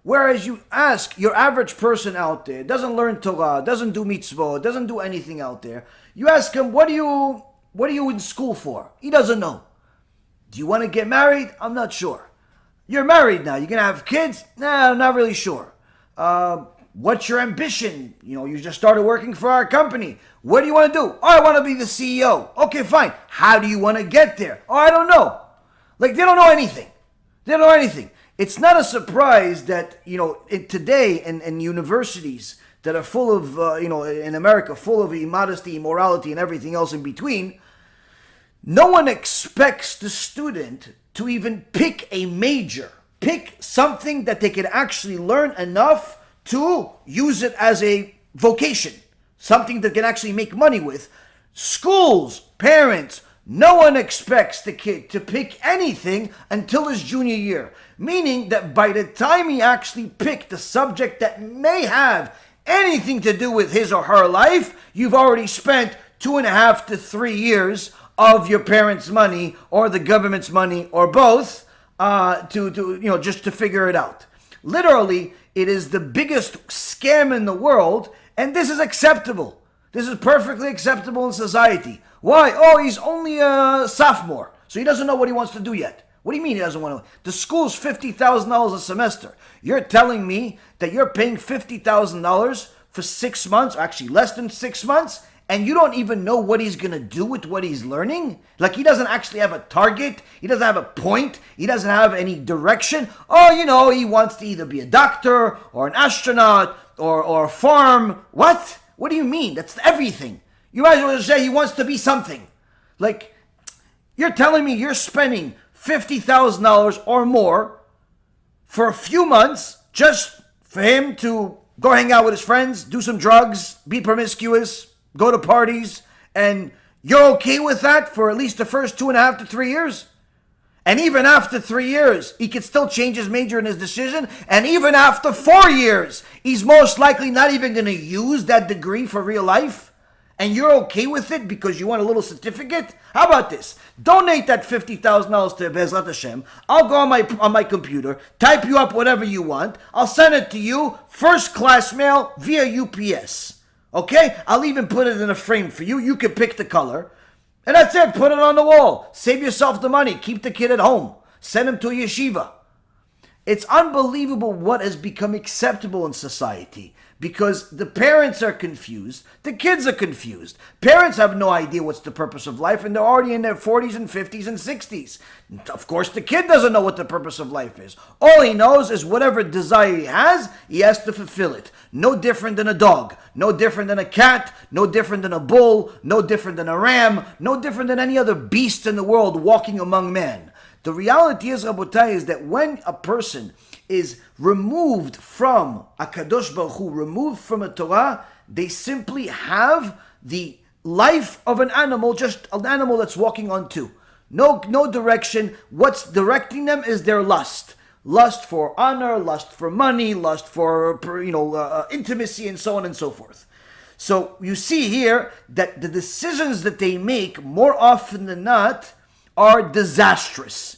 Whereas you ask your average person out there, doesn't learn Torah, doesn't do mitzvot, doesn't do anything out there. You ask him, what are you in school for? He doesn't know. Do you want to get married? I'm not sure. You're married now. You're going to have kids? Nah, I'm not really sure. What's your ambition? You just started working for our company. What do you want to do? Oh, I want to be the CEO. Okay, fine. How do you want to get there? Oh, I don't know. Like, they don't know anything. They don't know anything. It's not a surprise that, today in universities that are full of, in America, full of immodesty, immorality, and everything else in between, no one expects the student to even pick a major, pick something that they can actually learn enough to use it as a vocation, something that can actually make money with. Schools, parents, no one expects the kid to pick anything until his junior year, meaning that by the time he actually picked a subject that may have anything to do with his or her life, you've already spent 2.5 to 3 years of your parents' money or the government's money or both just to figure it out. Literally, it is the biggest scam in the world, and this is acceptable. This is perfectly acceptable in society. Why? Oh, he's only a sophomore, so he doesn't know what he wants to do yet. What do you mean he doesn't want to? The school's $50,000 a semester. You're telling me that you're paying $50,000 for 6 months, or actually less than 6 months, and you don't even know what he's going to do with what he's learning? Like, he doesn't actually have a target. He doesn't have a point. He doesn't have any direction. Oh, he wants to either be a doctor or an astronaut or farm. What? What do you mean? That's everything. You might as well say he wants to be something. Like, you're telling me you're spending $50,000 or more for a few months just for him to go hang out with his friends, do some drugs, be promiscuous, go to parties, and you're okay with that for at least the first 2.5 to 3 years? And even after 3 years, he could still change his major and his decision. And even after 4 years, he's most likely not even going to use that degree for real life. And you're okay with it because you want a little certificate? How about this? Donate that $50,000 to Bezrat Hashem. I'll go on my computer, type you up whatever you want. I'll send it to you, first class mail via UPS. Okay? I'll even put it in a frame for you. You can pick the color. And that's it. Put it on the wall. Save yourself the money. Keep the kid at home. Send him to a yeshiva. It's unbelievable what has become acceptable in society because the parents are confused. The kids are confused. Parents have no idea what's the purpose of life and they're already in their 40s and 50s and 60s. Of course, the kid doesn't know what the purpose of life is. All he knows is whatever desire he has to fulfill it. No different than a dog. No different than a cat. No different than a bull. No different than a ram. No different than any other beast in the world walking among men. The reality is, Rabotai, is that when a person is removed from a Kadosh Baruch Hu, removed from a Torah, they simply have the life of an animal, just an animal that's walking on two. No direction. What's directing them is their lust. Lust for honor, lust for money, lust for intimacy, and so on and so forth. So you see here that the decisions that they make more often than not are disastrous.